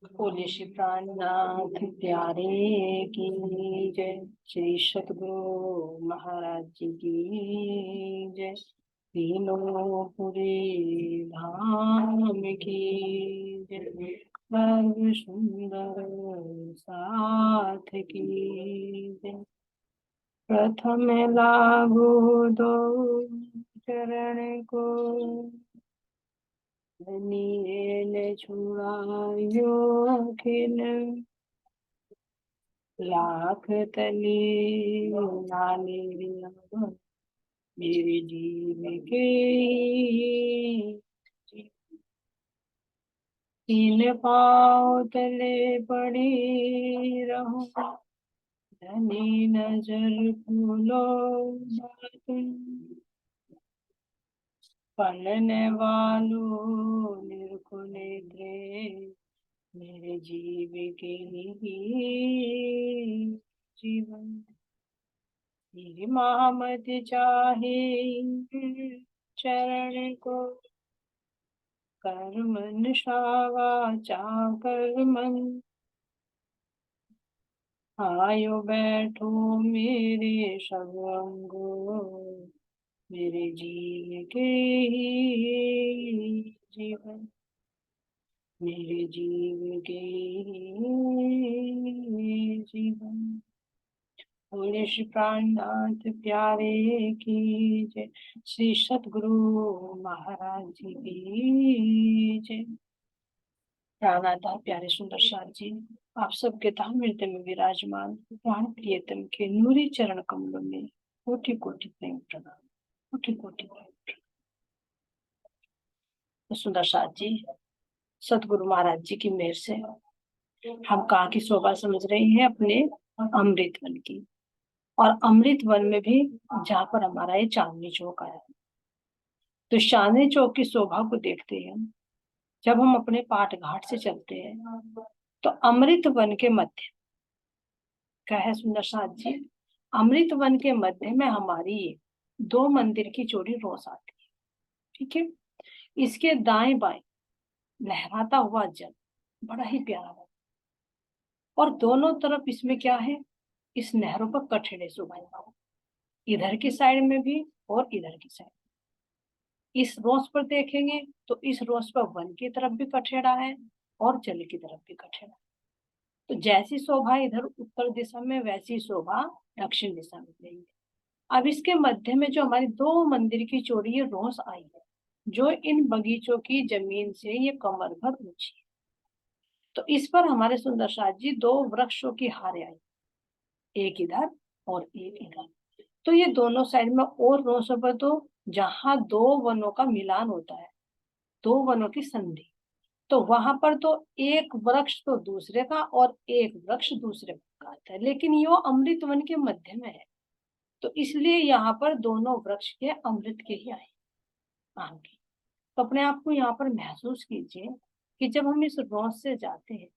बोले श्री प्राणनाथ प्यारे की जय। श्री सतगुरु महाराज जी की जय। तीनों पुरी धाम की जय। सर्व सुंदर साथ की जय। प्रथम लागू दो चरण को, धनिये छुड़ायो खिन। लाख तली नाले मेरे जीव के, तीन पाँव तले पड़ी रहूं। धनी नजर फूलो पढ़ने वालों निरखो नेत्रे, मेरे जीव के लिए जीवन। मेरी महामत चाहे चरण को, कर मन शावा चा कर मन। आयो बैठो मेरे सब अंगो, मेरे जीव के ही जीवन। मेरे जीव के ही जीवन। बोले श्री प्राणनाथ प्यारे की जय। श्री सतगुरु महाराज जी की जय। प्राणाता प्यारे सुंदर साथ जी, आप सबके धाम हृदय में विराजमान प्राण प्रियतम के नूरी चरण कमलों में कोटि कोटि प्रेम प्रणाम, कोटि कोटि प्रेम प्रणाम। तो सुंदर साथ जी, सतगुरु महाराज जी की मेहर से हम कहाँ की शोभा समझ रहे हैं? अपने अमृत वन की। और अमृत वन में भी जहाँ पर हमारा ये चांदनी चौक आया, तो चांदनी चौक की शोभा को देखते हैं जब हम अपने पाट घाट से चलते हैं, तो अमृत वन के मध्य क्या है सुंदर साथ जी? अमृत वन के मध्य में हमारी ये दो मंदिर की जोड़ी रोज आती है। ठीक है, इसके दाएं बाएं लहराता हुआ जल बड़ा ही प्यारा है, और दोनों तरफ इसमें क्या है, इस नहरों पर कठेड़े सुभाए, इधर की साइड में भी और इधर की साइड। इस रोज पर देखेंगे तो इस रोज पर वन की तरफ भी कठेड़ा है और जल की तरफ भी कठेड़ा। तो जैसी शोभा इधर उत्तर दिशा में, वैसी शोभा दक्षिण दिशा में रहेगी। अब इसके मध्य में जो हमारी दो मंदिर की चोरी ये रोज आई है, जो इन बगीचों की जमीन से ये कमर भर ऊंची है। तो इस पर हमारे सुंदर साथ जी दो वृक्षों की हारे आई, एक इधर और एक इधर। तो ये दोनों साइड में और रोसों पर, तो जहां दो वनों का मिलान होता है, दो वनों की संधि, तो वहां पर तो एक वृक्ष तो दूसरे का और एक वृक्ष दूसरे का आता है, लेकिन ये अमृत वन के मध्य में है, तो इसलिए यहाँ पर दोनों वृक्ष के अमृत के ही आए आम के। तो अपने आप को यहाँ पर महसूस कीजिए कि जब हम इस रोज से जाते हैं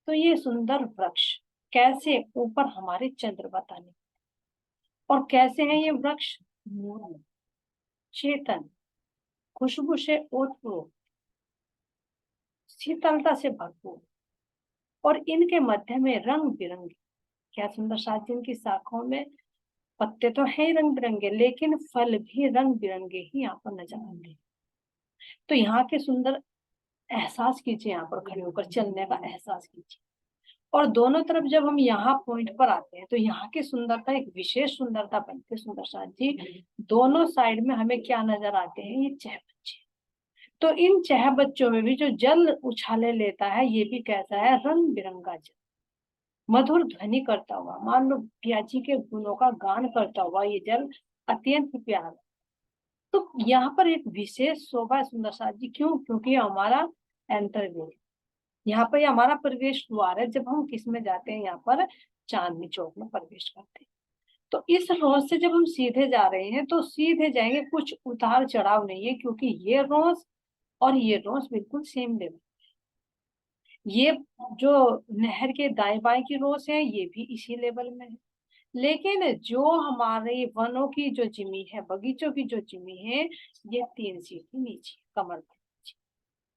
तो ये सुंदर वृक्ष कैसे ऊपर हमारे चंद्र बताने, और कैसे हैं ये वृक्ष मूल, चेतन, खुशबू से ओतप्रोत, शीतलता से भरपूर, और इनके मध्य में रंग बिरंगे, क्या सुंदर साथ इनकी शाखाओं में पत्ते तो है ही रंग बिरंगे, लेकिन फल भी रंग बिरंगे ही यहाँ पर नजर आते। तो यहाँ के सुंदर एहसास कीजिए, यहाँ पर खड़े होकर चलने का एहसास कीजिए। और दोनों तरफ जब हम यहाँ पॉइंट पर आते हैं तो यहाँ की सुंदरता एक विशेष सुंदरता बनती है सुंदर साथ जी। दोनों साइड में हमें क्या नजर आते हैं? ये चह बच्चे। तो इन चह बच्चों में भी जो जल उछाले लेता है, ये भी कैसा है? रंग बिरंगा जल, मधुर ध्वनि करता हुआ, मान लो पिया जी के गुणों का गान करता हुआ ये जल अत्यंत प्यारा। तो यहाँ पर एक विशेष शोभा है सुंदर साथ जी। क्यों? क्योंकि हमारा एंटरवे, यहाँ पर हमारा प्रवेश द्वार है। जब हम किस में जाते हैं? यहाँ पर चांदनी चौक में प्रवेश करते हैं। तो इस रोज से जब हम सीधे जा रहे हैं तो सीधे जाएंगे, कुछ उतार चढ़ाव नहीं है, क्योंकि ये रोज और ये रोज बिल्कुल सेम लेवल। ये जो नहर के दाएं बाएं की रोज है ये भी इसी लेवल में है, लेकिन जो हमारे वनों की जो जिमी है, बगीचों की जो जिमी है, ये 3 सीढ़ी नीचे, कमर पर नीचे।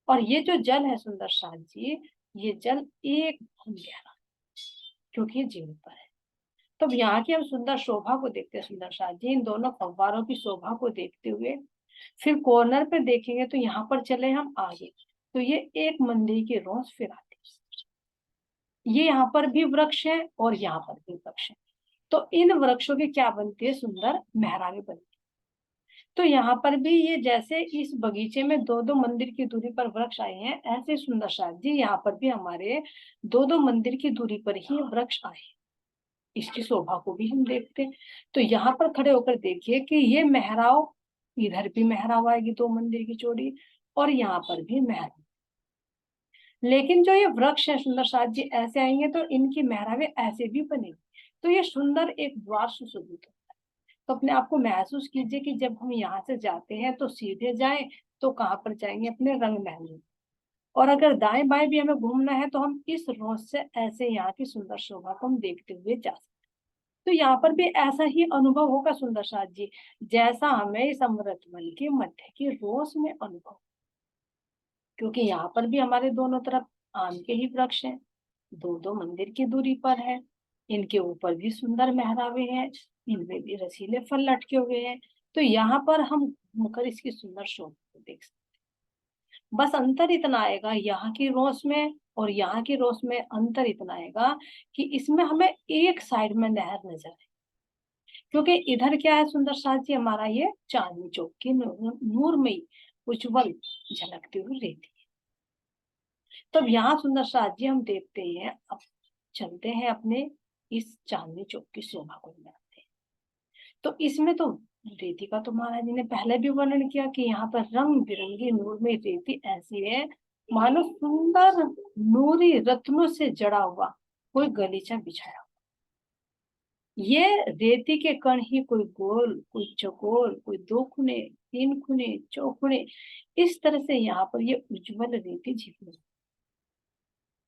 और ये जो जल है सुंदर साथ जी, ये जल एकदम गहरा, क्योंकि ये जीवन पर है। तो यहाँ की हम सुंदर शोभा को देखते हैं सुंदर शाह जी, इन दोनों फव्वारों की शोभा को देखते हुए फिर कॉर्नर पे देखेंगे तो यहाँ पर चले हम आगे, तो ये एक मंदिर की रोज फिर आती है। ये यहाँ पर भी वृक्ष है और यहाँ पर भी वृक्ष है, तो इन वृक्षों की क्या बनती है, सुंदर मेहराबें बनती है। तो यहाँ पर भी ये जैसे इस बगीचे में दो दो मंदिर की दूरी पर वृक्ष आए हैं, ऐसे सुंदर शाह जी यहाँ पर भी हमारे दो दो मंदिर की दूरी पर ही वृक्ष आए। इसकी शोभा को भी हम देखते हैं। तो यहाँ पर खड़े होकर देखिए कि ये मेहराव, इधर भी मेहराव आएगी 2 मंदिर की चौड़ी, और यहाँ पर भी मेहराव। लेकिन जो ये वृक्ष है सुंदर साथ जी ऐसे आएंगे तो इनकी मेहरावें ऐसे भी बनेगी, तो ये सुंदर एक द्वार सुशोभित होता है। तो अपने आप को महसूस कीजिए कि जब हम यहाँ से जाते हैं तो सीधे जाएं तो कहाँ पर जाएंगे, अपने रंग महल में। और अगर दाएं बाएं भी हमें घूमना है तो हम इस रोज से ऐसे यहाँ की सुंदर शोभा को हम देखते हुए जा सकते। तो यहाँ पर भी ऐसा ही अनुभव होगा सुंदर साथ जी, जैसा हमें इस अमृतमल के मध्य की रोज में अनुभव, क्योंकि यहाँ पर भी हमारे दोनों तरफ आम के ही वृक्ष हैं, दो दो मंदिर की दूरी पर है, इनके ऊपर भी सुंदर मेहरावे हैं, इनमें भी रसीले फल लटके हुए हैं। तो यहाँ पर हम घूमकर इसकी सुंदर शोभा को देख सकते हैं। बस अंतर इतना आएगा यहाँ की रोज में और यहाँ की रोज में, अंतर इतना आएगा कि इसमें हमें एक साइड में नहर नजर आए, क्योंकि इधर क्या है सुंदर साथ जी, हमारा ये चांदनी चौक की नूरमयी उज्जवल झलकती हुई रेती। तब यहाँ सुंदर साथ जी हम देखते हैं, अब चलते हैं अपने इस चांदनी चौक की शोभा को बनाते हैं। तो इसमें तो रेती का तो महाराज जी ने पहले भी वर्णन किया कि यहाँ पर रंग बिरंगी नूरमयी रेती ऐसी है मानो सुंदर नूरी रत्नों से जड़ा हुआ कोई गलीचा बिछाया। ये रेती के कण ही कोई गोल, कोई चौकोर, कोई 2 खुने, 3 खुने, चौखुने, इस तरह से यहाँ पर ये उज्जवल रेती झिलमिल।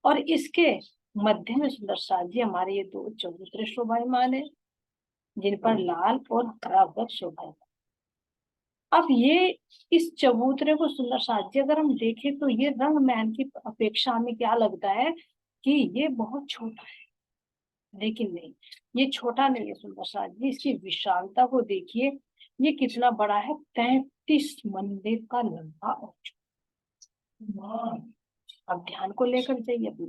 और इसके मध्य में सुंदर साथ जी हमारे ये 2 चबूतरे शोभायमान है, जिन पर लाल और हरा वृक्ष शोभायमान। अब ये इस चबूतरे को सुंदर साथ जी अगर हम देखें तो ये रंग महल की अपेक्षा हमें क्या लगता है कि ये बहुत छोटा है, लेकिन नहीं, ये छोटा नहीं है सुंदर साथ जी, इसकी विशालता को देखिए, ये कितना बड़ा है, 33 मंदिर का लंबा और चौड़ा। अब ध्यान को लेकर जाइए अपने,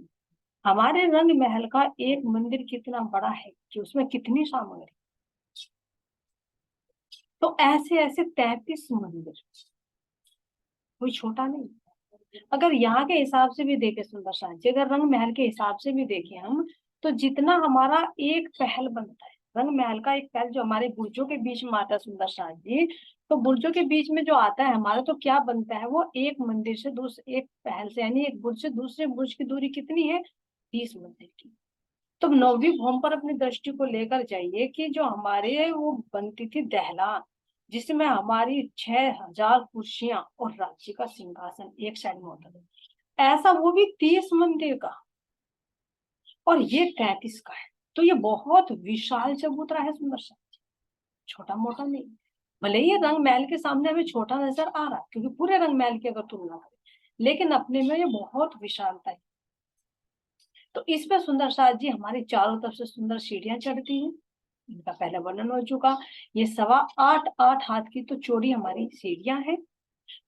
हमारे रंग महल का एक मंदिर कितना बड़ा है कि उसमें कितनी सामग्री, तो ऐसे ऐसे 33 मंदिर, कोई छोटा नहीं। अगर यहाँ के हिसाब से भी देखे सुंदर शाह जी, अगर रंग महल के हिसाब से भी देखें हम, तो जितना हमारा एक पहल बनता है, रंग महल का एक पहल जो हमारे बुर्जों के बीच में आता है सुंदर शाह जी, तो बुर्जों के बीच में जो आता है हमारा, तो क्या बनता है वो, एक मंदिर से दूसरे, एक पहल से यानी एक बुर्ज से दूसरे बुर्ज की दूरी कितनी है, 30 मंदिर की। तो नौवीं भूमि पर अपनी दृष्टि को लेकर जाइए कि जो हमारे वो बनती थी दहला, जिसमें हमारी 6000 कुर्सियां और राज्य का सिंहासन एक साइड में होता था, ऐसा वो भी 30 मंदिर का, और ये 33 का है। तो ये बहुत विशाल चबूतरा है सुंदर सा, छोटा मोटा नहीं। भले ही रंग महल के सामने हमें छोटा नजर आ रहा, क्योंकि पूरे रंग महल की अगर तुलना करें, लेकिन अपने में ये बहुत विशालता है। तो इस पे सुंदर साथ जी हमारी चारों तरफ से सुंदर सीढ़ियां चढ़ती हैं, इनका पहले वर्णन हो चुका। ये 8.25 हाथ की तो चौड़ी हमारी सीढ़ियां हैं,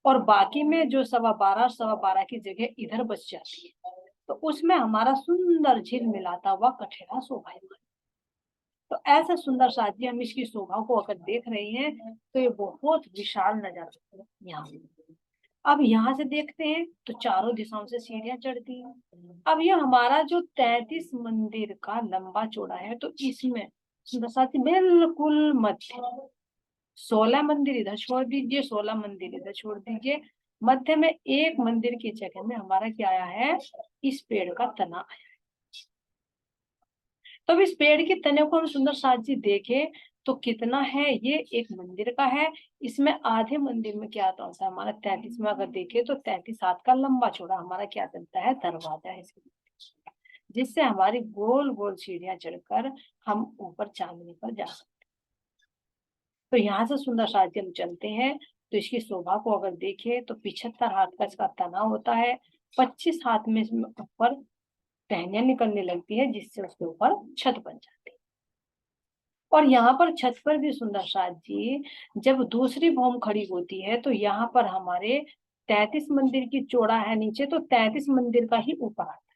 और बाकी में जो 12.25 की जगह इधर बच जाती है, तो उसमें हमारा सुंदर झिल मिलाता हुआ कठेरा शोभायमान। तो ऐसे सुंदर साथ जी हम इसकी शोभा को अगर देख रहे हैं तो ये बहुत विशाल नजर आता है यहाँ। अब यहाँ से देखते हैं तो चारों दिशाओं से सीढ़ियां चढ़ती हैं। अब ये हमारा जो 33 मंदिर का लंबा चौड़ा है, तो इसमें साथ ही बिल्कुल मध्य 16 मंदिर इधर छोड़ दीजिए, 16 मंदिर इधर छोड़ दीजिए, मध्य में एक मंदिर की जगह में हमारा क्या आया है, इस पेड़ का तना आया। तो अब इस पेड़ के तने को हम सुंदर साथ जी देखें तो कितना है, ये एक मंदिर का है। इसमें आधे मंदिर में क्या आता है हमारा 33 में, अगर देखें तो 33 हाथ का लंबा चौड़ा हमारा क्या चलता है, दरवाजा है, जिससे हमारी गोल गोल सीढ़ियां चढ़कर हम ऊपर चांदनी पर जा सकते। तो यहाँ से सुंदर साथ जी हम चलते हैं, तो इसकी शोभा को अगर देखें तो 75 हाथ का इसका तना होता है, 25 हाथ में इसमें ऊपर टहनियां निकलने लगती है, जिससे उसके ऊपर छत बन जाती है। और यहाँ पर छत पर भी सुंदर साथ जी, जब दूसरी भौम खड़ी होती है तो यहाँ पर हमारे 33 मंदिर की चौड़ा है नीचे, तो 33 मंदिर का ही ऊपर आता है।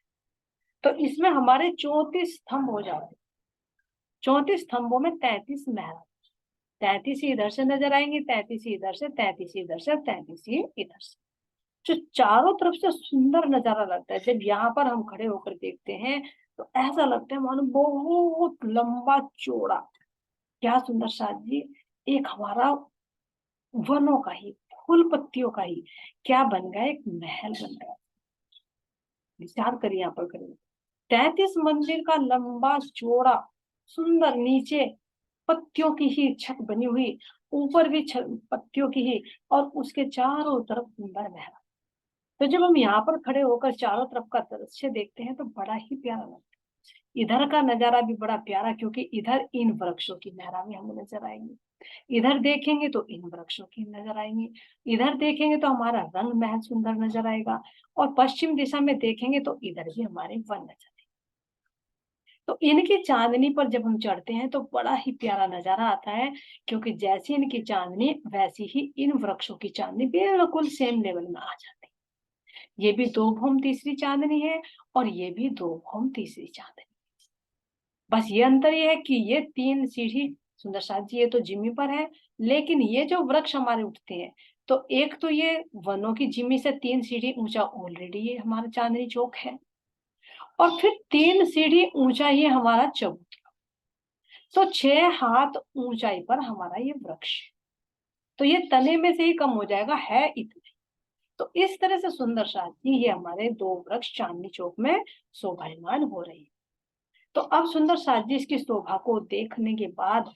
तो इसमें हमारे 34 स्तंभ हो जाते हैं। 34 स्तंभों में 33 महल, 33 ही इधर से नजर आएंगे, 33 ही इधर से, 33 ही इधर से, 33 ही इधर से। जो चारों तरफ से सुंदर नजारा लगता है, जब यहाँ पर हम खड़े होकर देखते हैं तो ऐसा लगता है मानो बहुत लंबा चौड़ा, क्या सुंदर साथ जी, एक हमारा वनों का ही, फूल पत्तियों का ही क्या बन गया, एक महल बन गया। विचार करिए यहाँ पर करिए, 33 मंदिर का लंबा चौड़ा सुंदर, नीचे पत्तियों की ही छत बनी हुई, ऊपर भी पत्तियों की ही, और उसके चारों तरफ सुंदर महल। तो जब हम यहाँ पर खड़े होकर चारों तरफ का दृश्य देखते हैं तो बड़ा ही प्यारा लगता है। इधर का नजारा भी बड़ा प्यारा, क्योंकि इधर इन वृक्षों की लहराएं हमें नजर आएंगी, इधर देखेंगे तो इन वृक्षों की नजर आएंगी, इधर देखेंगे तो हमारा रंग महल सुंदर नजर आएगा, और पश्चिम दिशा में देखेंगे तो इधर भी हमारे वन नजर आएंगे। तो इनकी चांदनी पर जब हम चढ़ते हैं तो बड़ा ही प्यारा नजारा आता है, क्योंकि जैसी इनकी चांदनी वैसी ही इन वृक्षों की चांदनी बिल्कुल सेम लेवल में आ जाती है। ये भी 2 भौम तीसरी चांदनी है, और ये भी 2 भौम तीसरी चांदनी। बस ये अंतर ये है कि ये 3 सीढ़ी, सुंदर साथ जी, ये तो जिम्मी पर है, लेकिन ये जो वृक्ष हमारे उठते हैं, तो एक तो ये वनों की जिम्मी से 3 सीढ़ी ऊंचा ऑलरेडी ये हमारा चांदनी चौक है, और फिर 3 सीढ़ी ऊंचा ये हमारा चबूतरा, तो 6 हाथ ऊंचाई पर हमारा ये वृक्ष, तो ये तने में से ही कम हो जाएगा, है इतने। तो इस तरह से सुंदर साथ जी, ये हमारे 2 वृक्ष चांदनी चौक में शोभायमान हो रहे हैं। तो अब सुंदर साथ जी, इसकी शोभा को देखने के बाद,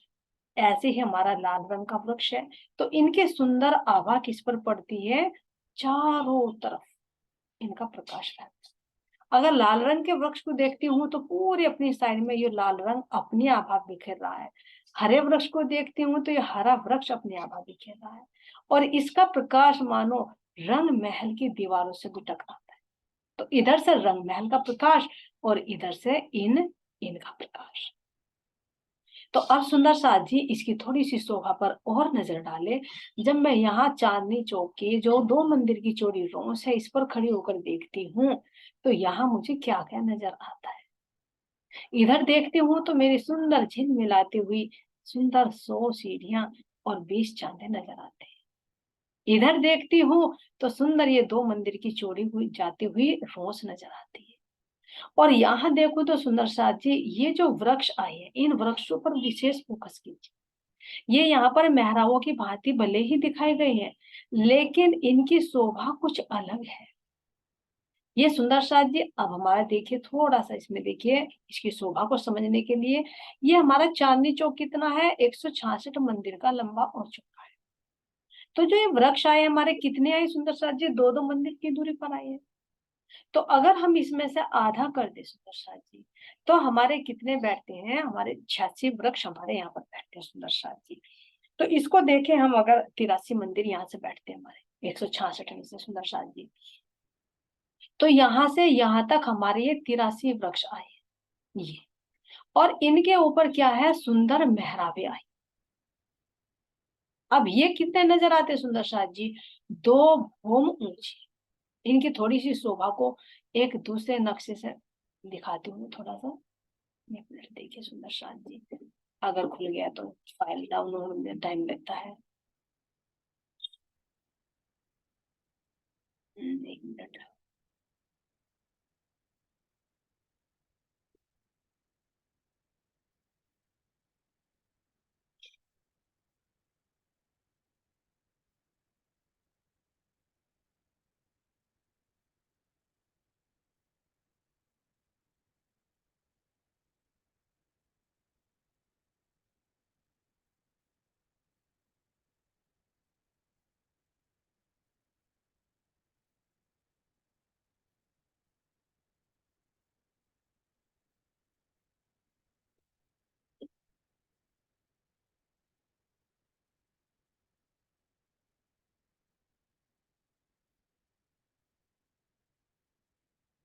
ऐसे ही हमारा लाल रंग का वृक्ष है, तो इनके सुंदर आभा किस पर पड़ती है, चारों तरफ इनका प्रकाश रहता है। अगर लाल रंग के वृक्ष को देखती हूँ तो पूरी अपनी साइड में ये लाल रंग अपनी आभा बिखेर रहा है, हरे वृक्ष को देखती हूँ तो ये हरा वृक्ष अपनी आभा बिखेर रहा है, और इसका प्रकाश मानो रंग महल की दीवारों से भी टकराता है। तो इधर से रंग महल का प्रकाश, और इधर से इनका प्रकाश। तो अब सुंदर साथ जी, इसकी थोड़ी सी शोभा पर और नजर डाले। जब मैं यहाँ चांदनी चौक की जो 2 मंदिर की चौड़ी रोस है, इस पर खड़ी होकर देखती हूँ तो यहाँ मुझे क्या क्या नजर आता है। इधर देखती हूँ तो मेरी सुंदर झिलमिलाती हुई सुंदर 100 सीढ़ियां और 20 चांदे नजर आते हैं। इधर देखती हूँ तो सुंदर ये 2 मंदिर की चौड़ी हुई जाती हुई रोस नजर आती है। और यहाँ देखो तो सुंदर साथ जी, ये जो वृक्ष आए हैं, इन वृक्षों पर विशेष फोकस कीजिए। ये यहाँ पर मेहराबों की भांति भले ही दिखाई गई है, लेकिन इनकी शोभा कुछ अलग है। ये सुंदर साथ जी, अब हमारा देखिए, थोड़ा सा इसमें देखिए, इसकी शोभा को समझने के लिए, ये हमारा चांदनी चौक कितना है, 166 मंदिर का लंबा और चौड़ा है। तो जो ये वृक्ष आए हमारे, कितने आए सुंदर साथ जी, 2-2 मंदिर की दूरी पर आए हैं। तो अगर हम इसमें से आधा कर दे सुंदर साथ जी, तो हमारे कितने बैठते हैं, हमारे 86 वृक्ष हमारे यहाँ पर बैठते हैं सुंदर साथ जी। तो इसको देखें हम, अगर 83 मंदिर यहाँ से बैठते हैं हमारे 166 में से सुंदर साथ जी, तो यहाँ से यहाँ तक हमारे ये 83 वृक्ष आए ये, और इनके ऊपर क्या है, सुंदर मेहराबे आई। अब ये कितने नजर आते हैं सुंदर साथ जी, 2 भूम ऊंची। इनकी थोड़ी सी शोभा को एक दूसरे नक्शे से दिखाती हूँ थोड़ा सा, एक मिनट देखिए सुंदर साथ जी, अगर खुल गया तो फाइल डाउन होने में टाइम लगता है। एक मिनट।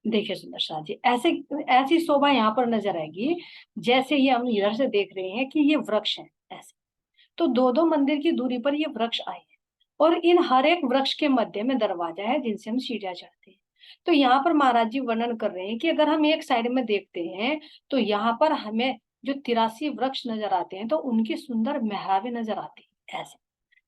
देखिए सुंदर शाह जी, ऐसे ऐसी शोभा यहाँ पर नजर आएगी जैसे ही हम इधर से देख रहे हैं कि ये वृक्ष है ऐसे। तो दो दो मंदिर की दूरी पर ये वृक्ष आए हैं और इन हर एक वृक्ष के मध्य में दरवाजा है जिनसे हम सीढ़ियां चढ़ते हैं। तो यहाँ पर महाराज जी वर्णन कर रहे हैं कि अगर हम एक साइड में देखते हैं तो यहाँ पर हमें जो 83 वृक्ष नजर आते हैं तो उनकी सुंदर मेहराबें नजर आती है ऐसे।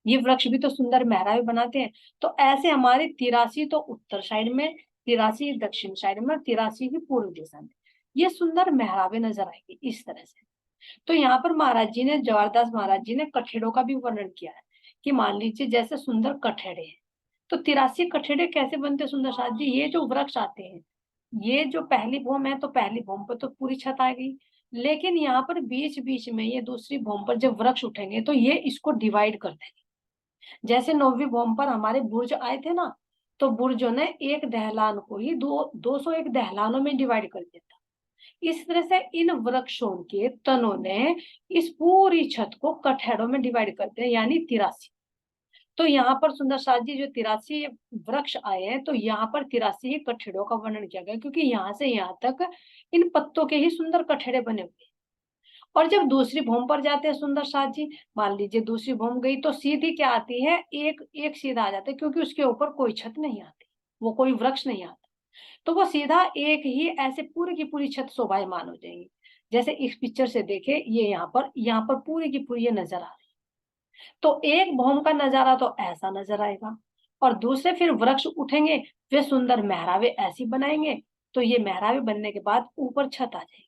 ये वृक्ष भी तो सुंदर मेहराबें बनाते हैं। तो ऐसे हमारे 83 तो उत्तर साइड में, 83 दक्षिण साइड में और 83 की पूर्व दिशा में ये सुंदर मेहराबें नजर आएगी इस तरह से। तो यहाँ पर महाराज जी ने, जवाहरदास महाराज जी ने कठेड़ों का भी वर्णन किया है कि मान लीजिए जैसे सुंदर कठेड़े हैं तो 83 कठेड़े कैसे बनते सुंदर साथ जी। ये जो वृक्ष आते हैं, ये जो पहली भूम है तो पहली भूम पर तो पूरी छत आ गई, लेकिन यहाँ पर बीच बीच में ये दूसरी भूम पर जब वृक्ष उठेंगे तो ये इसको डिवाइड कर देंगे। जैसे 9वीं भूम पर हमारे बुर्ज आए थे ना, तो बुर्जों ने एक दहलान को ही 201 दहलानों में डिवाइड कर दिया था। इस तरह से इन वृक्षों के तनों ने इस पूरी छत को कठेड़ों में डिवाइड कर दिया, यानी 83। तो यहाँ पर सुंदर साथ जी जो 83 वृक्ष आए हैं तो यहाँ पर 83 ही कठेड़ों का वर्णन किया गया, क्योंकि यहाँ से यहाँ तक इन पत्तों के ही सुंदर कठेड़े बने हुए हैं। और जब दूसरी भूमि पर जाते हैं सुंदर साथ जी, मान लीजिए दूसरी भूमि गई तो सीधी क्या आती है, एक एक सीधा आ जाता है, क्योंकि उसके ऊपर कोई छत नहीं आती, वो कोई वृक्ष नहीं आता। तो वो सीधा एक ही ऐसे पूरी की पूरी छत शोभायमान हो जाएगी। जैसे इस पिक्चर से देखे, ये यहाँ पर पूरी की पूरी ये नजर आ रही है। तो एक भौम का नजारा तो ऐसा नजर आएगा, और दूसरे फिर वृक्ष उठेंगे, वे सुंदर मेहराबे ऐसी बनाएंगे, तो ये मेहराबे बनने के बाद ऊपर छत आ जाएगी।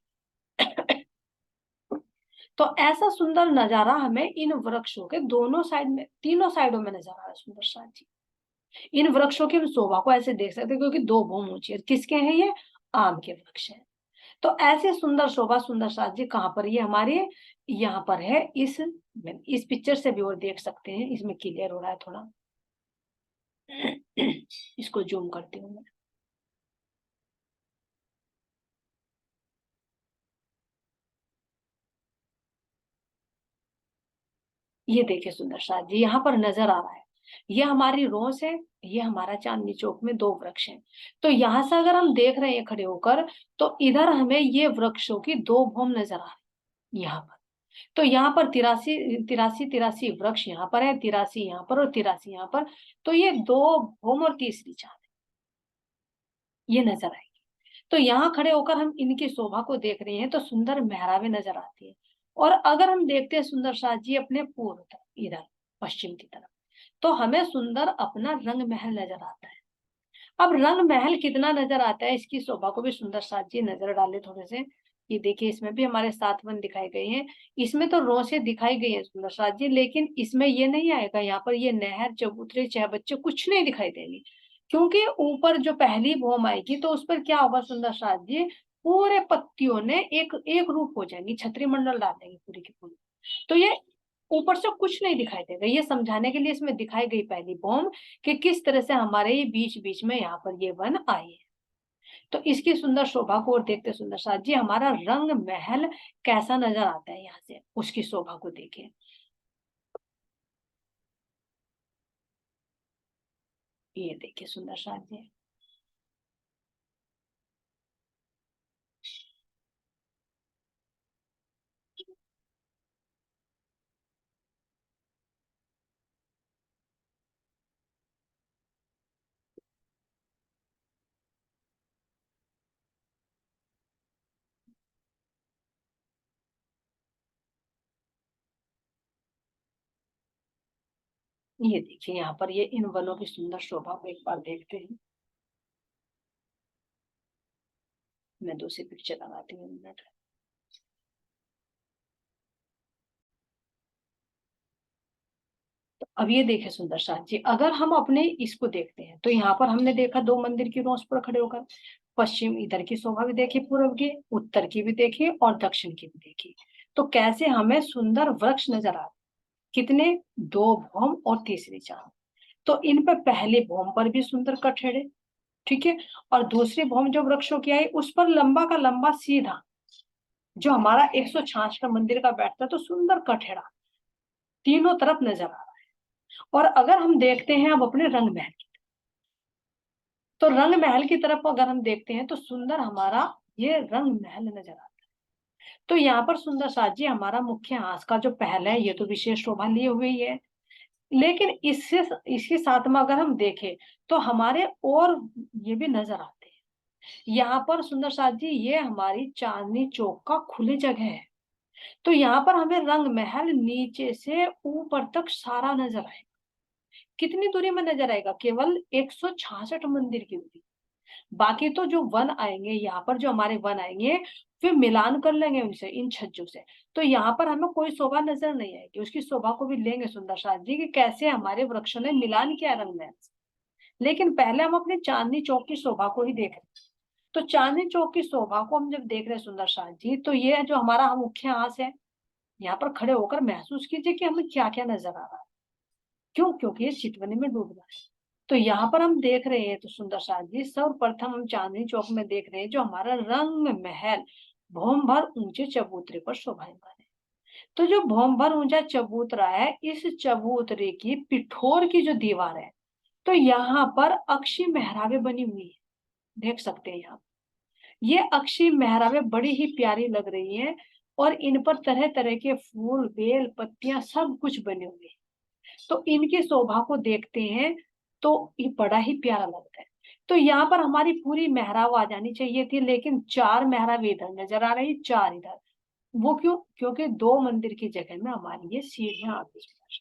तो ऐसा सुंदर नजारा हमें इन वृक्षों के दोनों साइड में, तीनों साइडों में नजर आ रहा है सुंदर साथ जी। इन वृक्षों की हम शोभा को ऐसे देख सकते हैं, क्योंकि दो भूम ऊंची है। किसके हैं ये? आम के वृक्ष है। तो ऐसे सुंदर शोभा सुंदर साथ जी कहाँ पर, ये हमारे यहाँ पर है। इस पिक्चर से भी और देख सकते हैं, इसमें क्लियर हो रहा है थोड़ा। इसको जूम करती हूँ मैं। ये देखिए सुंदर साथ जी, यहाँ पर नजर आ रहा है, ये हमारी रोस है, ये हमारा चांदनी चौक में दो वृक्ष हैं। तो यहाँ से अगर हम देख रहे हैं खड़े होकर, तो इधर हमें ये वृक्षों की दो भूम नजर आ रही है यहाँ पर। तो यहाँ पर 83 वृक्ष यहाँ पर है, 83 यहाँ पर और 83 यहाँ पर। तो ये दो भूम और तीसरी चांद ये नजर आएगी। तो यहाँ खड़े होकर हम इनकी शोभा को देख रहे हैं तो सुंदर मेहराबें नजर आती है। और अगर हम देखते हैं सुंदर साथ जी अपने पूर्व तरफ, इधर पश्चिम की तरफ, तो हमें सुंदर अपना रंग महल नजर आता है। अब रंग महल कितना नजर आता है, इसकी शोभा को भी सुंदर साथ जी नजर डाले थोड़े से। ये देखिए, इसमें भी हमारे 7 वन दिखाए गए हैं। इसमें तो रोसे दिखाई गई है सुंदर साथ जी, लेकिन इसमें ये नहीं आएगा। यहाँ पर ये नहर, चबूतरे, चह बच्चे कुछ नहीं दिखाई देंगे, क्योंकि ऊपर जो पहली भौम आएगी तो उस पर क्या होगा सुंदर साथ जी, पूरे पत्तियों ने एक एक रूप हो जाएंगी, छतरी मंडल डाल देंगी पूरी की पूरी। तो ये ऊपर से कुछ नहीं दिखाई देगा। ये समझाने के लिए इसमें दिखाई गई पहली बॉम्ब कि किस तरह से हमारे ये बीच बीच में यहाँ पर ये वन आए हैं। तो इसकी सुंदर शोभा को और देखते सुंदर साथ जी, हमारा रंग महल कैसा नजर आता है यहाँ से, उसकी शोभा को देखें। ये देखिए सुंदर साथ जी। ये देखिए यहाँ पर ये इन वनों की सुंदर शोभा को एक बार देखते हैं। मैं दूसरी पिक्चर लगाती हूँ, मिनट। अब ये देखे सुंदर साथ जी, अगर हम अपने इसको देखते हैं तो यहाँ पर हमने देखा दो मंदिर की रोस पर खड़े होकर, पश्चिम इधर की शोभा भी देखी, पूर्व की, उत्तर की भी देखी और दक्षिण की भी देखी। तो कैसे हमें सुंदर वृक्ष नजर आ रहे, कितने, दो भौम और तीसरी चांद। तो इन पर पहले भौम पर भी सुंदर कठेड़े, ठीक है, और दूसरी भौम जो वृक्षों की आई उस पर लंबा का लंबा सीधा जो हमारा 166 का मंदिर का बैठता, तो सुंदर कठेड़ा तीनों तरफ नजर आ रहा है। और अगर हम देखते हैं अब अपने रंग महल, तो रंग महल की तरफ अगर हम देखते हैं तो सुंदर हमारा ये रंग महल नजर आता है। तो यहाँ पर सुंदर साज जी हमारा मुख्य हास का जो पहल है ये तो विशेष शोभा लिए हुए ही है, लेकिन इससे इसके साथ में अगर हम देखें तो हमारे और ये भी नजर आते हैं। यहाँ पर सुंदर साज जी ये हमारी चांदनी चौक का खुली जगह है। तो यहाँ पर हमें रंग महल नीचे से ऊपर तक सारा नजर आएगा। कितनी दूरी में नजर आएगा? केवल 166 मंदिर की दूरी। बाकी तो जो वन आएंगे यहाँ पर, जो हमारे वन आएंगे फिर मिलान कर लेंगे उनसे, इन छज्जों से। तो यहाँ पर हमें कोई शोभा नजर नहीं आएगी। उसकी शोभा को भी लेंगे सुंदर साज जी कि कैसे हमारे वृक्षों ने मिलान किया रंग महल से। लेकिन पहले हम अपने चांदनी चौक की शोभा को ही देख रहे हैं। तो चांदनी चौक की शोभा को हम जब देख रहे हैं सुंदर साज जी, तो ये जो हमारा मुख्य आस है, यहाँ पर खड़े होकर महसूस कीजिए कि हमें क्या क्या नजर आ रहा है। क्यों? क्योंकि ये चितवनी में डूब रहा है। तो यहाँ पर हम देख रहे हैं तो सुंदर साज जी सर्वप्रथम हम चांदनी चौक में देख रहे हैं जो हमारा रंग महल भौम भर ऊंचे चबूतरे पर शोभायमान है। तो जो भौम भर ऊंचा चबूतरा है, इस चबूतरे की पिठोर की जो दीवार है, तो यहाँ पर अक्षी मेहराबें बनी हुई है। देख सकते हैं यहाँ ये अक्षी मेहराबें बड़ी ही प्यारी लग रही हैं, और इन पर तरह तरह के फूल बेल पत्तियां सब कुछ बने हुए हैं। तो इनकी शोभा को देखते हैं तो ये बड़ा ही प्यारा लगता है। तो यहाँ पर हमारी पूरी मेहराब आ जानी चाहिए थी, लेकिन 4 मेहराब इधर नजर आ रही, 4 इधर। वो क्यों? क्योंकि 2 मंदिर की जगह में हमारी ये सीढ़ियां आती हैं।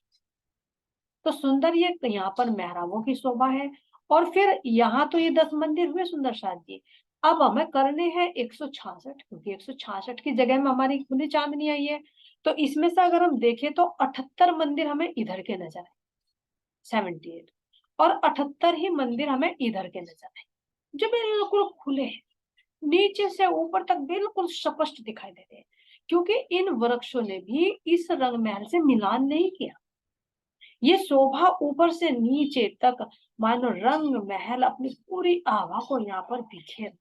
तो सुंदर ये यहाँ पर मेहराबों की शोभा है। और फिर यहाँ तो ये 10 मंदिर हुए सुंदर साज जी। अब हमें करने हैं 166, क्योंकि 166 की जगह में हमारी खुली चांदनी आई है। तो इसमें से अगर हम देखें तो 78 मंदिर हमें इधर के नजर आए, 78, और 78 ही मंदिर हमें इधर के नजर आए जो बिल्कुल खुले हैं, नीचे से ऊपर तक बिल्कुल स्पष्ट दिखाई देते हैं। क्योंकि इन वृक्षों ने भी इस रंग महल से मिलान नहीं किया। ये शोभा ऊपर से नीचे तक मानो रंग महल अपनी पूरी आभा को यहाँ पर बिखेर।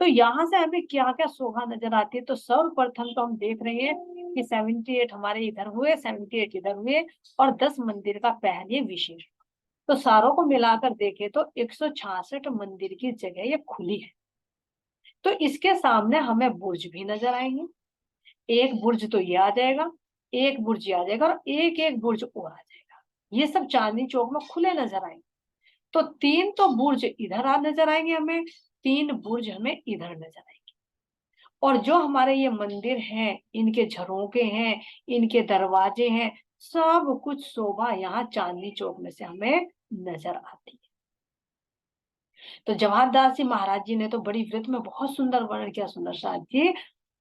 तो यहाँ से हमें क्या क्या शोभा नजर आती है? तो सर्वप्रथम तो हम देख रहे हैं कि 78 हमारे इधर हुए, 78 इधर हुए, और 10 मंदिर का पहले विशेष। तो सारों को मिलाकर देखें तो 166 मंदिर की जगह ये खुली है। तो इसके सामने हमें बुर्ज भी नजर आएंगे। एक बुर्ज तो ये आ जाएगा, एक बुर्ज ये आ जाएगा, और एक एक बुर्ज और आ जाएगा। ये सब चांदनी चौक में खुले नजर आएंगे। तो 3 तो बुर्ज इधर आ नजर आएंगे हमें, 3 बुर्ज हमें इधर नजर आएंगे। और जो हमारे ये मंदिर हैं, इनके झरोके हैं, इनके दरवाजे हैं, सब कुछ शोभा यहाँ चांदनी चौक में से हमें नजर आती है। तो जवाहर दास जी महाराज जी ने तो बड़ी वृत्त में बहुत सुंदर वर्णन किया सुंदर साथ जी।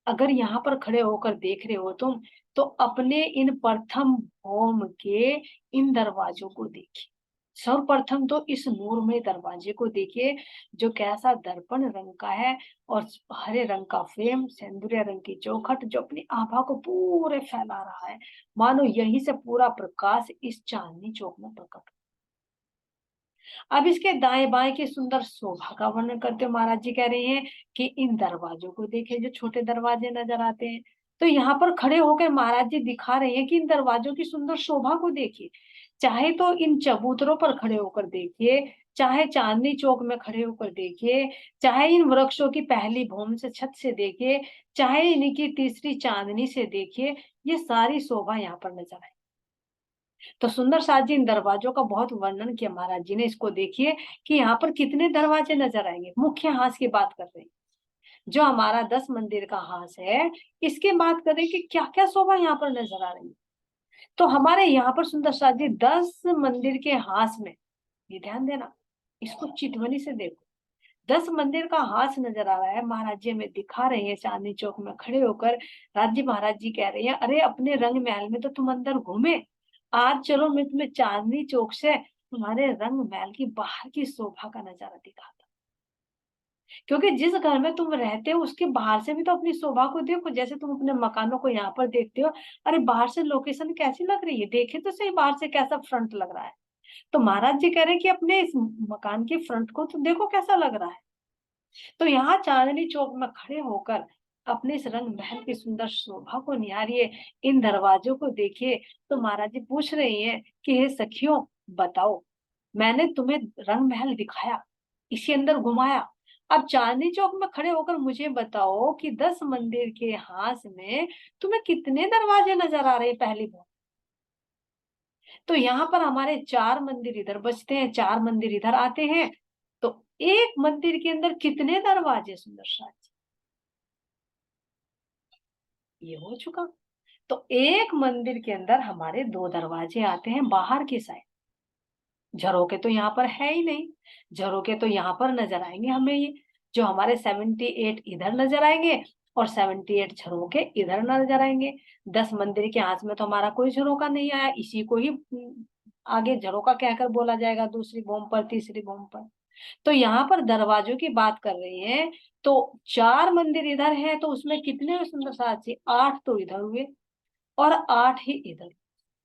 अगर यहाँ पर खड़े होकर देख रहे हो तुम, तो अपने इन प्रथम भौम के इन दरवाजों को देखिए। सर्वप्रथम तो इस नूरमय दरवाजे को देखिए, जो कैसा दर्पण रंग का है, और हरे रंग का फ्रेम, सेंदुरिया रंग की चौखट जो अपनी आभा को पूरे फैला रहा है, मानो यहीं से पूरा प्रकाश इस चांदनी चौक में प्रकट। अब इसके दाएं बाएं की सुंदर शोभा का वर्णन करते हुए महाराज जी कह रहे हैं कि इन दरवाजों को देखें, जो छोटे दरवाजे नजर आते हैं। तो यहाँ पर खड़े होकर महाराज जी दिखा रहे हैं कि इन दरवाजों की सुंदर शोभा को देखिए। चाहे तो इन चबूतरों पर खड़े होकर देखिए, चाहे चांदनी चौक में खड़े होकर देखिए, चाहे इन वृक्षों की पहली भौम से छत से देखिए, चाहे इनकी तीसरी चांदनी से देखिए, ये सारी शोभा यहाँ पर नजर आए। तो सुंदर साज जी इन दरवाजों का बहुत वर्णन किया महाराज जी ने। इसको देखिए कि यहाँ पर कितने दरवाजे नजर आएंगे। मुख्य हास की बात कर रहे हैं, जो हमारा 10 मंदिर का हास है, इसके बात करें कि क्या क्या शोभा यहाँ पर नजर आ रही है। तो हमारे यहाँ पर सुंदर साज जी 10 मंदिर के हास में, ये ध्यान देना, इसको चितवनी से देखो, 10 मंदिर का हास नजर आ रहा है। महाराज जी हमें दिखा रहे हैं चांदनी चौक में खड़े होकर। राज्य महाराज जी कह रहे हैं, अरे अपने रंग महल में तो तुम अंदर घूमे, आज चलो मैं तुम्हें चांदनी चौक से तुम्हारे रंग महल की बाहर की शोभा का नजारा दिखाता। क्योंकि जिस घर में तुम रहते हो उसके बाहर से भी तो अपनी शोभा को देखो। जैसे तुम अपने मकानों को यहाँ पर देखते हो, अरे बाहर से लोकेशन कैसी लग रही है, देखे तो सही बाहर से कैसा फ्रंट लग रहा है। तो महाराज जी कह रहे हैं कि अपने इस मकान के फ्रंट को तो देखो कैसा लग रहा है। तो यहाँ चांदनी चौक में खड़े होकर अपने इस रंग महल की सुंदर शोभा को निहारिए, इन दरवाजों को देखिए। तो महाराज जी पूछ रही हैं कि हे सखियों बताओ, मैंने तुम्हें रंग महल दिखाया, इसी अंदर घुमाया। अब चांदनी चौक में खड़े होकर मुझे बताओ कि 10 मंदिर के हाथ में तुम्हें कितने दरवाजे नजर आ रहे हैं पहली बार। तो यहाँ पर हमारे 4 मंदिर इधर बचते हैं, 4 मंदिर इधर आते हैं, तो एक मंदिर के अंदर कितने दरवाजे सुंदर शाह जी? ये हो चुका। तो एक मंदिर के अंदर हमारे 2 दरवाजे आते हैं बाहर की साइड। झरोके तो यहाँ पर है ही नहीं, झरोके तो यहाँ पर नजर आएंगे हमें, ये जो हमारे 78 इधर नजर आएंगे और 78 झरोके इधर नजर आएंगे। 10 मंदिर के हाथ में तो हमारा कोई झरोका नहीं आया, इसी को ही आगे झरोका कहकर बोला जाएगा दूसरी भूमि पर, तीसरी भूमि पर। तो यहाँ पर दरवाजों की बात कर रही है, तो 4 मंदिर इधर है, तो उसमें कितने हुए सुंदर साथी? 8 तो इधर हुए और 8 ही इधर।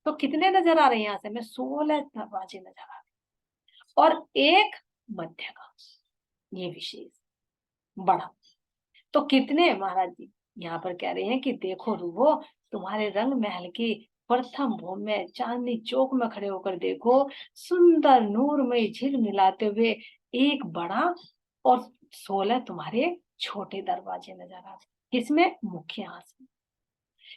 तो कितने नजर आ रहे हैं? यहाँ से हमें 16 दरवाजे नजर आ रहे हैं और एक मध्य का, ये विशेष बड़ा। तो कितने महाराज जी? यहाँ पर कह रहे हैं कि देखो रूबो, तुम्हारे रंग महल की प्रथम भूमि में चांदनी चौक में खड़े होकर देखो, सुंदर नूरमय झिलमिलाते हुए एक बड़ा और 16 तुम्हारे छोटे दरवाजे नजर आ रहे। किसमें? मुख्य हाथ में।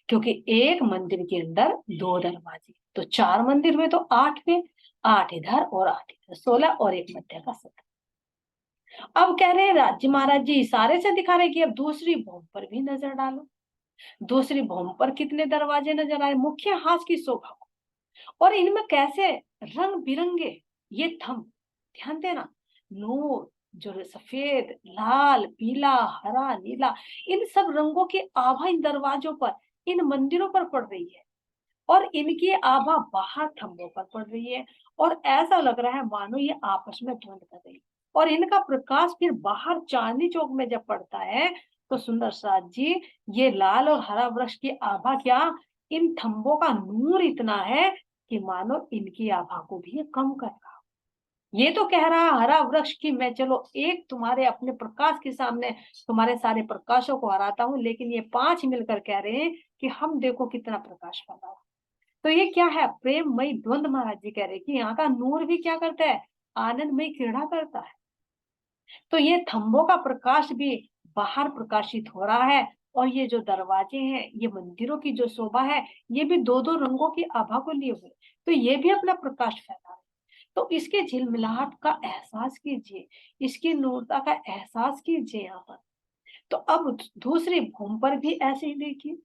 क्योंकि एक मंदिर के अंदर 2 दरवाजे, तो 4 मंदिर में तो 8 में, 8 इधर और 8 इधर, 16 और एक मध्य का 17। अब कह रहे हैं राज्य महाराज जी इशारे से दिखा रहे कि अब दूसरी भूमि पर भी नजर डालो। दूसरी भूमि पर कितने दरवाजे नजर आए? मुख्य हाथ की शोभा को, और इनमें कैसे रंग बिरंगे ये थंब, ध्यान देना, नूर, जो सफेद, लाल, पीला, हरा, नीला, इन सब रंगों की आभा इन दरवाजों पर, इन मंदिरों पर पड़ रही है, और इनकी आभा बाहर थंबों पर पड़ रही है, और ऐसा लग रहा है मानो ये आपस में ध्वंस कर रही है। और इनका प्रकाश फिर बाहर चांदनी चौक में जब पड़ता है, तो सुंदर साथ जी, ये लाल और हरा वृक्ष की आभा क्या, इन थंबों का नूर इतना है कि मानो इनकी आभा को भी ये कम कर रहा। ये तो कह रहा है हरा वृक्ष की मैं चलो एक तुम्हारे अपने प्रकाश के सामने तुम्हारे सारे प्रकाशों को हराता हूं, लेकिन ये 5 मिलकर कह रहे हैं कि हम देखो कितना प्रकाश फैला रहा। तो ये क्या है? प्रेममयी द्वंद। महाराज जी कह रहे हैं कि यहाँ का नूर भी क्या करता है? आनंदमय क्रीड़ा करता है। तो ये थंबों का प्रकाश भी बाहर प्रकाशित हो रहा है, और ये जो दरवाजे हैं, ये मंदिरों की जो शोभा है, ये भी 2-2 रंगों की आभा को लिए हुए, तो ये भी अपना प्रकाश फैला रहे हैं। तो इसके झिलमिलाहट का एहसास कीजिए, इसकी नूरता का एहसास कीजिए यहाँ पर। तो अब दूसरी भूमि पर भी ऐसे ही देखिए,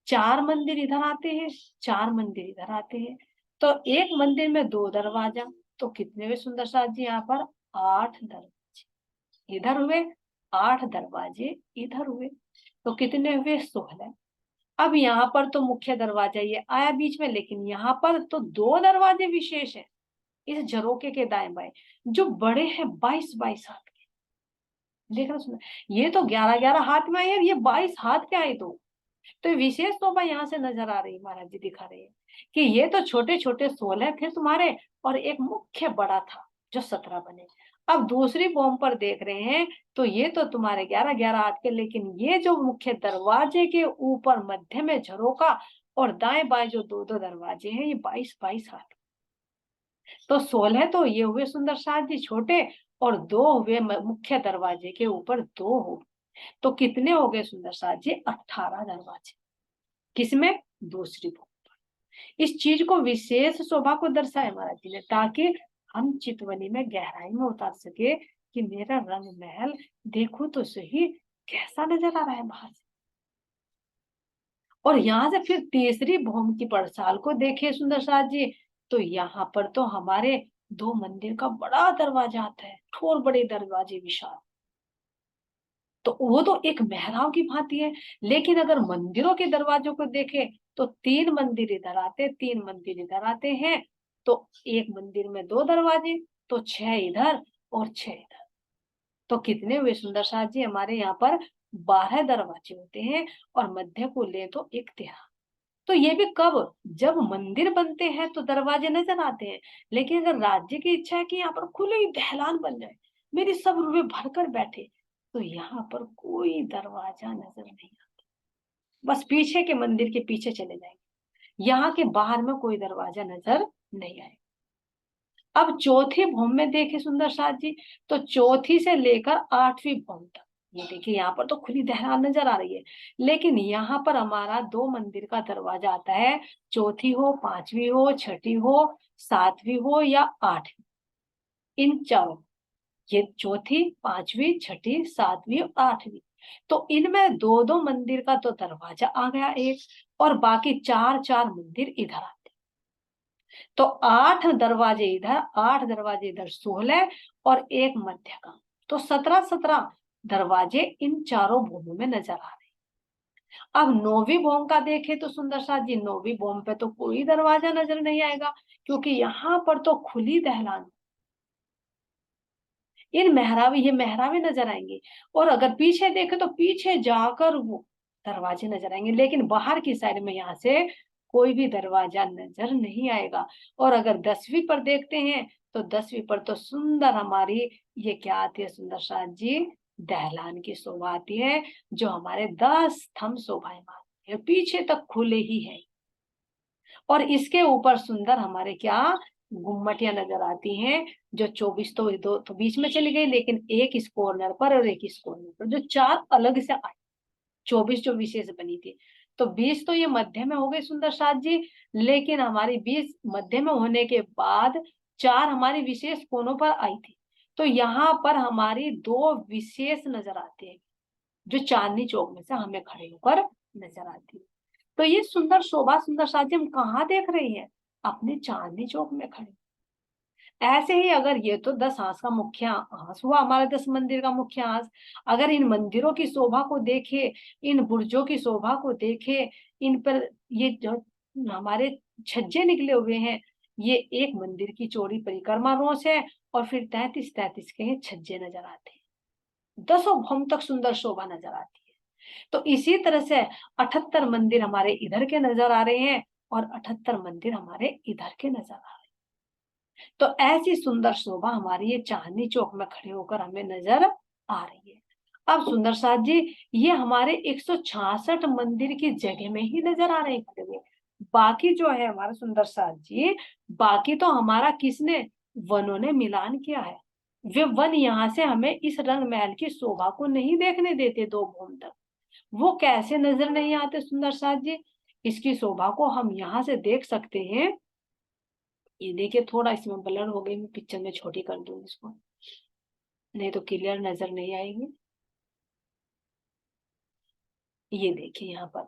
4 मंदिर इधर आते हैं, 4 मंदिर इधर आते हैं, तो एक मंदिर में 2 दरवाजा, तो कितने हुए सुंदर साथ जी? यहाँ पर 8 दरवाजे इधर हुए, 8 दरवाजे इधर हुए, तो कितने हुए? 16। अब यहाँ पर तो मुख्य दरवाजा ये आया बीच में, लेकिन यहाँ पर तो 2 दरवाजे विशेष हैं इस झरोके के दाएं बाएं, जो बड़े हैं 22-22 हाथ के। देख रहे सुन, ये तो 11-11 हाथ में आए, ये 22 हाथ के आए। तो विशेष शोभा यहाँ से नजर आ रही, महाराज जी दिखा रहे हैं कि ये तो छोटे छोटे 16 थे तुम्हारे, और एक मुख्य बड़ा था जो 17 बने। अब दूसरी फॉर्म पर देख रहे हैं, तो ये तो तुम्हारे 11-11 हाथ के, लेकिन ये जो मुख्य दरवाजे के ऊपर मध्य में झरोका और दाएं बाएं जो 2-2 दरवाजे हैं, ये 22-22 हाथ। तो 16 तो ये हुए सुंदर साथ जी छोटे, और 2 हुए मुख्य दरवाजे के ऊपर 2 हो, तो कितने हो गए सुंदर साथ जी? 18 दरवाजे। किसमें? दूसरी भूमि पर। इस चीज को विशेष शोभा को दर्शाए महाराज जी ने, ताकि हम चितवनी में गहराई में उतार सके कि मेरा रंग महल देखो तो सही कैसा नजर आ रहा है बाहर से। और यहाँ से फिर तीसरी भूमि की पड़साल को देखे सुंदर साथ जी, तो यहाँ पर तो हमारे 2 मंदिर का बड़ा दरवाजा आता है, ठोर बड़े दरवाजे विशाल, तो वो तो एक मेहराब की भांति है। लेकिन अगर मंदिरों के दरवाजों को देखें, तो 3 मंदिर इधर आते, 3 मंदिर इधर आते हैं, तो एक मंदिर में 2 दरवाजे, तो 6 इधर और 6 इधर, तो कितने हुए सुंदर साथ जी? हमारे यहाँ पर 12 दरवाजे होते हैं, और मध्य को ले तो 1/13। तो ये भी कब? जब मंदिर बनते हैं तो दरवाजे नजर आते हैं, लेकिन अगर राज्य की इच्छा है कि यहाँ पर खुली दहलान बन जाए, मेरी सब रुपये भरकर बैठे, तो यहाँ पर कोई दरवाजा नजर नहीं आता। बस पीछे के मंदिर के पीछे चले जाएंगे, यहाँ के बाहर में कोई दरवाजा नजर नहीं आएगा। अब चौथी भौम में देखे सुंदर साथ जी, तो चौथी से लेकर 8वीं भौम तक, ये देखिए यहाँ पर तो खुली दहरान नजर आ रही है, लेकिन यहाँ पर हमारा 2 मंदिर का दरवाजा आता है, चौथी हो, 5वीं हो, छठी हो, 7वीं हो या 8वीं, इन चारों, ये चौथी, 5वीं, छठी, 7वीं और 8वीं, तो इनमें 2-2 मंदिर का तो दरवाजा आ गया एक, और बाकी 4-4 मंदिर इधर आते, तो 8 दरवाजे इधर, 8 दरवाजे इधर, 16 और एक मध्य का, तो 17-17 दरवाजे इन चारों भूमों में नजर आ रहे हैं। अब 9वीं भौम का देखें तो सुंदर साथ जी, 9वीं भौम पे तो कोई दरवाजा नजर नहीं आएगा, क्योंकि यहाँ पर तो खुली दहलान, इन मेहराबी, ये मेहराबे नजर आएंगे, और अगर पीछे देखे तो पीछे जाकर वो दरवाजे नजर आएंगे, लेकिन बाहर की साइड में यहाँ से कोई भी दरवाजा नजर नहीं आएगा। और अगर 10वीं पर देखते हैं तो 10वीं पर तो सुंदर हमारी ये क्या आती है सुंदर साथ जी, दहलान की शोभा आती है, जो हमारे 10 स्तंभ शोभायमान है, पीछे तक खुले ही है, और इसके ऊपर सुंदर हमारे क्या गुम्मटियां नजर आती हैं, जो 24 तो दो तो बीच में चली गई, लेकिन एक इस कॉर्नर पर और एक इस कॉर्नर पर, जो 4 अलग से आई, 24 जो विशेष बनी थी, तो 20 तो ये मध्य में हो गई सुंदर साथ जी, लेकिन हमारी 20 मध्य में होने के बाद 4 हमारी विशेष कोनों पर आई थी, तो यहाँ पर हमारी 2 विशेष नजर आती है, जो चांदनी चौक में से हमें खड़े होकर नजर आती है। तो ये सुंदर शोभा सुंदर साथी हम कहाँ देख रही हैं, अपने चांदनी चौक में खड़े। ऐसे ही अगर ये तो 10 हांस का मुख्य हांस हुआ, हमारे 10 मंदिर का मुख्य हांस, अगर इन मंदिरों की शोभा को देखे, इन बुर्जों की शोभा को देखे, इन पर ये जो हमारे छज्जे निकले हुए हैं, ये एक मंदिर की चौड़ी परिक्रमा रोस है, और फिर 33-33 के छज्जे नजर आते हैं, 10 भौम तक सुंदर शोभा नजर आती है। तो इसी तरह से 78 मंदिर हमारे इधर के नजर आ रहे हैं, और 78 मंदिर हमारे इधर के नजर आ रहे हैं, तो ऐसी सुंदर शोभा हमारी ये चांदनी चौक में खड़े होकर हमें नजर आ रही है। अब सुंदर साथ जी, ये हमारे 166 मंदिर की जगह में ही नजर आ रहे हैं खड़े हुए, बाकी जो है हमारा सुंदर साथ जी, बाकी तो हमारा किसने, वनों ने मिलान किया है, वे वन यहाँ से हमें इस रंग महल की शोभा को नहीं देखने देते 2 भूम तक। वो कैसे नजर नहीं आते सुंदर साथ जी, इसकी शोभा को हम यहाँ से देख सकते हैं, ये देखिए थोड़ा इसमें ब्लर हो गई, मैं पिक्चर में छोटी कर दूंगी इसको, नहीं तो क्लियर नजर नहीं आएगी। ये देखिए यहाँ पर,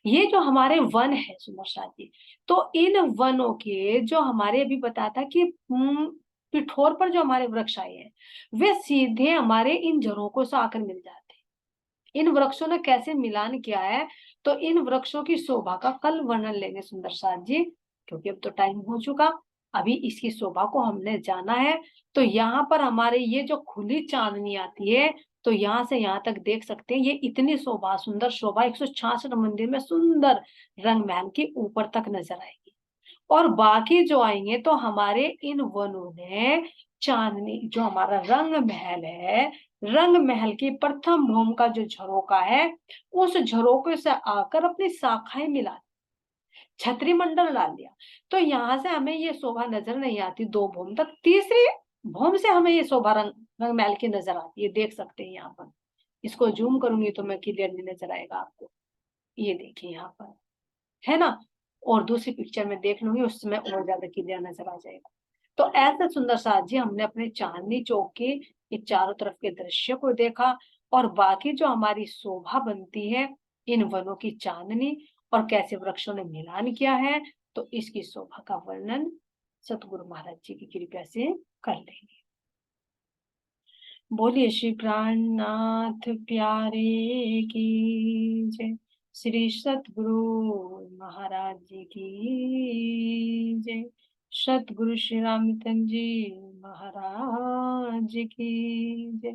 ये जो हमारे वन है सुंदर साथ जी, तो इन वनों के जो हमारे अभी बताता कि पिठोर पर जो हमारे वृक्ष आए हैं, वे सीधे हमारे इन जड़ों को से आकर मिल जाते हैं। इन वृक्षों ने कैसे मिलान किया है, तो इन वृक्षों की शोभा का कल वर्णन लेंगे सुंदर साथ जी, क्योंकि अब तो टाइम हो चुका, अभी इसकी शोभा को हमने जाना है। तो यहाँ पर हमारे ये जो खुली चांदनी आती है, तो यहाँ से यहाँ तक देख सकते हैं, ये इतनी शोभा, सुंदर शोभा 166 मंदिर में सुंदर रंग महल के ऊपर तक नजर आएगी, और बाकी जो आएंगे तो हमारे इन वनों ने चांदनी, जो हमारा रंग महल है, रंग महल की प्रथम भौम का जो झरोका है, उस झरोके से आकर अपनी शाखाएं मिला, छतरी मंडल डाल दिया, तो यहाँ से हमें ये शोभा नजर नहीं आती 2 भौम तक, तीसरी भौम से हमें ये शोभा रंग महल की नजर आती है, देख सकते हैं यहाँ पर, इसको जूम करूंगी तो मैं क्लियरली नजर आएगा आपको, ये देखिए यहाँ पर, है ना, और दूसरी पिक्चर में देख लूंगी उसमें और ज्यादा क्लियर नजर आ जाएगा। तो ऐसे सुंदर साथ जी हमने अपने चांदनी चौक के ये चारों तरफ के दृश्य को देखा, और बाकी जो हमारी शोभा बनती है इन वनों की चांदनी, और कैसे वृक्षों ने मिलान किया है, तो इसकी शोभा का वर्णन सतगुरु महाराज जी की कृपा से कर लेंगे। बोलिए श्री प्राणनाथ प्यारे की जय, श्री सतगुरु महाराज जी की जय, सतगुरु श्री रामचंद्र जी महाराज की जय,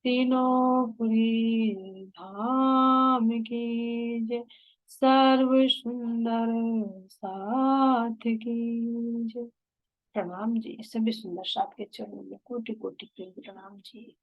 तीनों पुरी धाम की जय, सर्व सुंदर साथ की जय। प्रणाम जी, सभी सुंदर साथ के चरणों में कोटि कोटि प्रणाम जी।